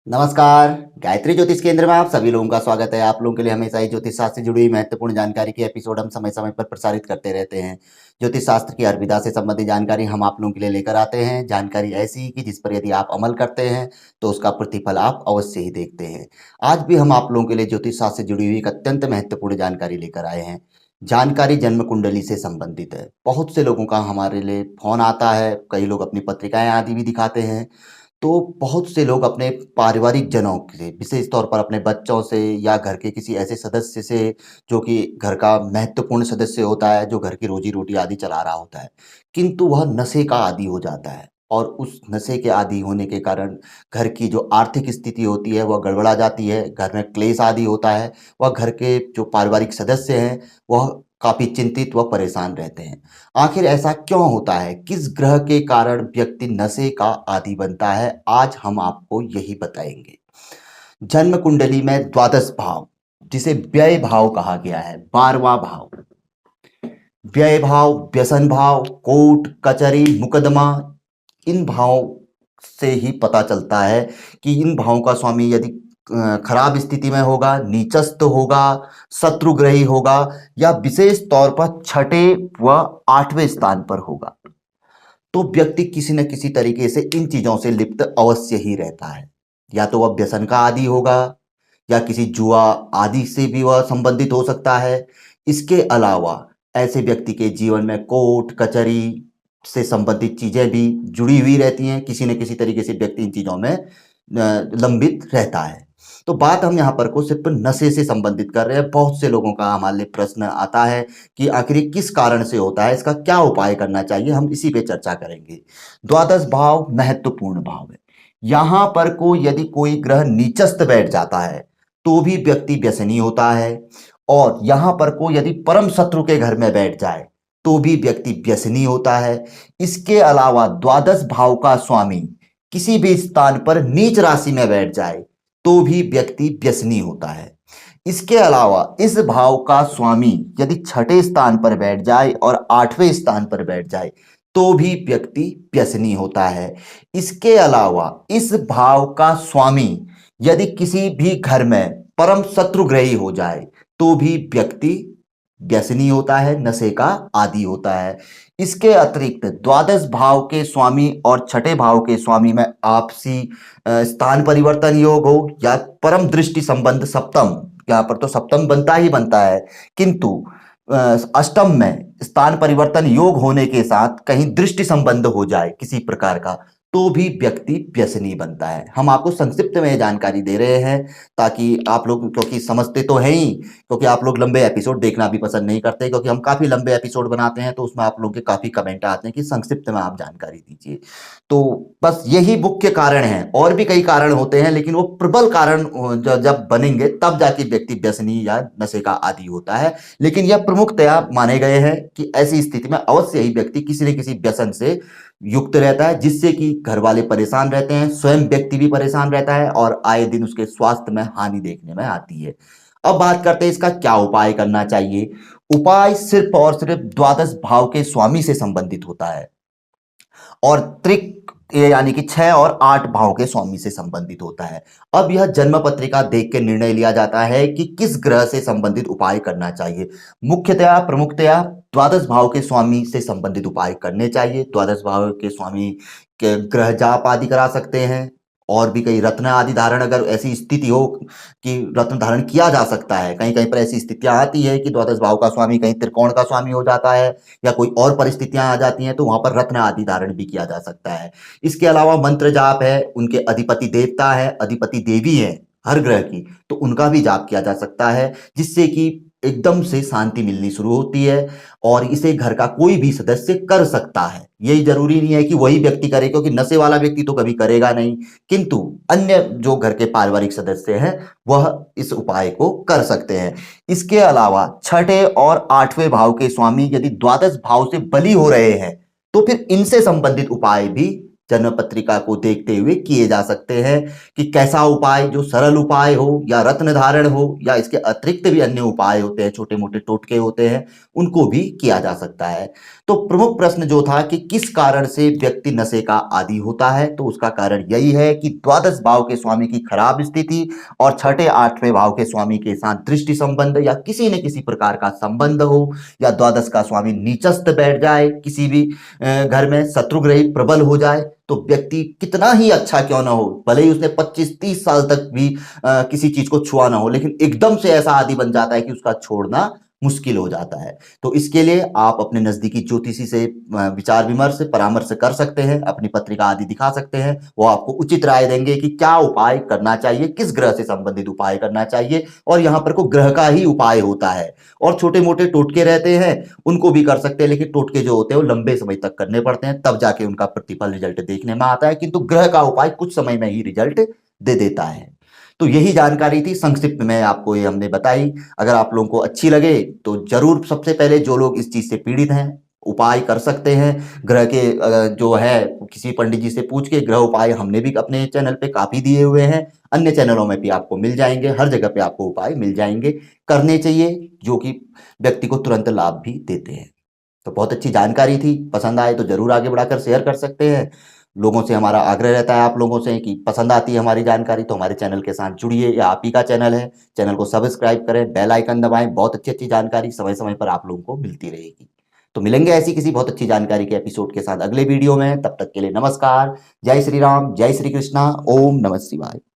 नमस्कार। गायत्री ज्योतिष केंद्र में आप सभी लोगों का स्वागत है। आप लोगों के लिए हमेशा ही ज्योतिष शास्त्र से जुड़ी हुई महत्वपूर्ण जानकारी के एपिसोड हम समय समय पर प्रसारित करते रहते हैं। ज्योतिष शास्त्र की हर विधा से संबंधित जानकारी हम आप लोगों के लिए लेकर आते हैं। जानकारी ऐसी कि जिस पर यदि आप अमल करते हैं तो उसका प्रतिफल आप अवश्य ही देखते हैं। आज भी हम आप लोगों के लिए ज्योतिष शास्त्र से जुड़ी हुई एक अत्यंत महत्वपूर्ण जानकारी लेकर आए हैं। जानकारी जन्म कुंडली से संबंधित है। बहुत से लोगों का हमारे लिए फोन आता है, कई लोग अपनी पत्रिकाएं आदि भी दिखाते हैं। तो बहुत से लोग अपने पारिवारिक जनों से, विशेष तौर पर अपने बच्चों से या घर के किसी ऐसे सदस्य से जो कि घर का महत्वपूर्ण सदस्य होता है, जो घर की रोजी-रोटी आदि चला रहा होता है, किंतु वह नशे का आदी हो जाता है और उस नशे के आदी होने के कारण घर की जो आर्थिक स्थिति होती है, वह गड़बड़ा जाती है, घर में क्लेश आदि होता है, वह घर के जो पारिवारिक सदस्य हैं, वह काफ़ी चिंतित व परेशान रहते हैं। आखिर ऐसा क्यों होता है? किस ग्रह के कारण व्यक्ति नशे का आदी बनता है? आज हम आपको यही बताएंगे। जन्म कुंडली में द्वादश भाव, जिसे व्यय भाव कहा गया है, 12वां भाव, व्यय भाव, व्यसन भाव, कोर्ट कचहरी मुकदमा, इन भाव से ही पता चलता है कि इन भावों का स्वामी यदि खराब स्थिति में होगा, नीचस्थ होगा, शत्रुग्रही होगा या विशेष तौर पर छठे व आठवें स्थान पर होगा, तो व्यक्ति किसी न किसी तरीके से इन चीजों से लिप्त अवश्य ही रहता है। या तो वह व्यसन का आदी होगा या किसी जुआ आदि से भी वह संबंधित हो सकता है। इसके अलावा ऐसे व्यक्ति के जीवन में कोर्ट कचहरी से संबंधित चीजें भी जुड़ी हुई रहती हैं। किसी न किसी तरीके से व्यक्ति इन चीजों में लंबित रहता है। तो बात हम यहाँ पर को सिर्फ नशे से संबंधित कर रहे हैं। बहुत से लोगों का हमारे लिए प्रश्न आता है कि आखिर ये किस कारण से होता है, इसका क्या उपाय करना चाहिए, हम इसी पे चर्चा करेंगे। द्वादश भाव महत्वपूर्ण भाव है। यहाँ पर को यदि कोई ग्रह नीचस्थ बैठ जाता है तो भी व्यक्ति व्यसनी होता है, और यहाँ पर को यदि परम शत्रु के घर में बैठ जाए तो भी व्यक्ति व्यसनी होता है। इसके अलावा द्वादश भाव का स्वामी किसी भी स्थान पर नीच राशि में बैठ जाए तो भी व्यक्ति व्यसनी होता है। इसके अलावा इस भाव का स्वामी यदि छठे स्थान पर बैठ जाए और आठवें स्थान पर बैठ जाए तो भी व्यक्ति व्यसनी होता है। इसके अलावा इस भाव का स्वामी यदि किसी भी घर में परम शत्रुग्रही हो जाए तो भी व्यक्ति व्यसनी होता है, नशे का आदी होता है। इसके अतिरिक्त द्वादश भाव के स्वामी और छठे भाव के स्वामी में आपसी स्थान परिवर्तन योग हो या परम दृष्टि संबंध सप्तम, यहाँ पर तो सप्तम बनता ही बनता है, किंतु अष्टम में स्थान परिवर्तन योग होने के साथ कहीं दृष्टि संबंध हो जाए किसी प्रकार का तो भी व्यक्ति व्यसनी बनता है। हम आपको संक्षिप्त में ये जानकारी दे रहे हैं ताकि आप लोग, क्योंकि समझते तो हैं ही, क्योंकि आप लोग लंबे एपिसोड देखना भी पसंद नहीं करते, क्योंकि हम काफ़ी लंबे एपिसोड बनाते हैं तो उसमें आप लोगों के काफ़ी कमेंट आते हैं कि संक्षिप्त में आप जानकारी दीजिए। तो बस यही मुख्य कारण है, और भी कई कारण होते हैं लेकिन वो प्रबल कारण जब बनेंगे तब जाके व्यक्ति व्यसनी या नशे का आदी होता है। लेकिन यह प्रमुखतया माने गए हैं कि ऐसी स्थिति में अवश्य ही व्यक्ति किसी न किसी व्यसन से युक्त रहता है, जिससे कि घर वाले परेशान रहते हैं, स्वयं व्यक्ति भी परेशान रहता है और आए दिन उसके स्वास्थ्य में हानि देखने में आती है। अब बात करते हैं इसका क्या उपाय करना चाहिए। उपाय सिर्फ और सिर्फ द्वादश भाव के स्वामी से संबंधित होता है और त्रिक यानी कि 6 और 8 भाव के स्वामी से संबंधित होता है। अब यह जन्म पत्रिका देख के निर्णय लिया जाता है कि किस ग्रह से संबंधित उपाय करना चाहिए। मुख्यतया प्रमुखतया द्वादश भाव के स्वामी से संबंधित उपाय करने चाहिए। द्वादश भाव के स्वामी के ग्रह जाप आदि करा सकते हैं, और भी कई रत्न आदि धारण, अगर ऐसी स्थिति हो कि रत्न धारण किया जा सकता है। कहीं कहीं पर ऐसी स्थितियां आती है कि द्वादश भाव का स्वामी कहीं त्रिकोण का स्वामी हो जाता है या कोई और परिस्थितियां आ जाती हैं, तो वहां पर रत्न आदि धारण भी किया जा सकता है। इसके अलावा मंत्र जाप है, उनके अधिपति देवता है, अधिपति देवी है हर ग्रह की, तो उनका भी जाप किया जा सकता है, जिससे कि एकदम से शांति मिलनी शुरू होती है। और इसे घर का कोई भी सदस्य कर सकता है, यही जरूरी नहीं है कि वही व्यक्ति करे, क्योंकि नशे वाला व्यक्ति तो कभी करेगा नहीं, किंतु अन्य जो घर के पारिवारिक सदस्य हैं वह इस उपाय को कर सकते हैं। इसके अलावा छठे और आठवें भाव के स्वामी यदि द्वादश भाव से बली हो रहे हैं तो फिर इनसे संबंधित उपाय भी जन्म पत्रिका को देखते हुए किए जा सकते हैं कि कैसा उपाय, जो सरल उपाय हो या रत्न धारण हो या इसके अतिरिक्त भी अन्य उपाय होते हैं, छोटे मोटे टोटके होते हैं, उनको भी किया जा सकता है। तो प्रमुख प्रश्न जो था कि किस कारण से व्यक्ति नशे का आदी होता है, तो उसका कारण यही है कि द्वादश भाव के स्वामी की खराब स्थिति और छठे आठवें भाव के स्वामी के साथ दृष्टि संबंध या किसी न किसी प्रकार का संबंध हो, या द्वादश का स्वामी नीचस्थ बैठ जाए, किसी भी घर में शत्रुग्रही प्रबल हो जाए, तो व्यक्ति कितना ही अच्छा क्यों ना हो, भले ही उसने 25-30 साल तक भी किसी चीज को छुआ ना हो, लेकिन एकदम से ऐसा आदी बन जाता है कि उसका छोड़ना मुश्किल हो जाता है। तो इसके लिए आप अपने नजदीकी ज्योतिषी से विचार विमर्श परामर्श कर सकते हैं, अपनी पत्रिका आदि दिखा सकते हैं, वो आपको उचित राय देंगे कि क्या उपाय करना चाहिए, किस ग्रह से संबंधित उपाय करना चाहिए, और यहाँ पर को ग्रह का ही उपाय होता है। और छोटे मोटे टोटके रहते हैं, उनको भी कर सकते हैं, लेकिन टोटके जो होते हैं वो लंबे समय तक करने पड़ते हैं, तब जाके उनका प्रतिफल रिजल्ट देखने में आता है, किंतु ग्रह का उपाय कुछ समय में ही रिजल्ट दे देता है। तो यही जानकारी थी, संक्षिप्त में आपको ये हमने बताई। अगर आप लोगों को अच्छी लगे तो जरूर सबसे पहले जो लोग इस चीज से पीड़ित हैं उपाय कर सकते हैं। ग्रह के जो है किसी पंडित जी से पूछ के ग्रह उपाय हमने भी अपने चैनल पे काफी दिए हुए हैं, अन्य चैनलों में भी आपको मिल जाएंगे, हर जगह पे आपको उपाय मिल जाएंगे, करने चाहिए, जो कि व्यक्ति को तुरंत लाभ भी देते हैं। तो बहुत अच्छी जानकारी थी, पसंद आए तो जरूर आगे बढ़ाकर शेयर कर सकते हैं। लोगों से हमारा आग्रह रहता है, आप लोगों से, कि पसंद आती है हमारी जानकारी तो हमारे चैनल के साथ जुड़िए, या आप ही का चैनल है, चैनल को सब्सक्राइब करें, बेल आइकन दबाएं, बहुत अच्छी अच्छी जानकारी समय समय पर आप लोगों को मिलती रहेगी। तो मिलेंगे ऐसी किसी बहुत अच्छी जानकारी के एपिसोड के साथ अगले वीडियो में, तब तक के लिए नमस्कार, जय श्री राम, जय श्री कृष्णा, ओम नमः शिवाय।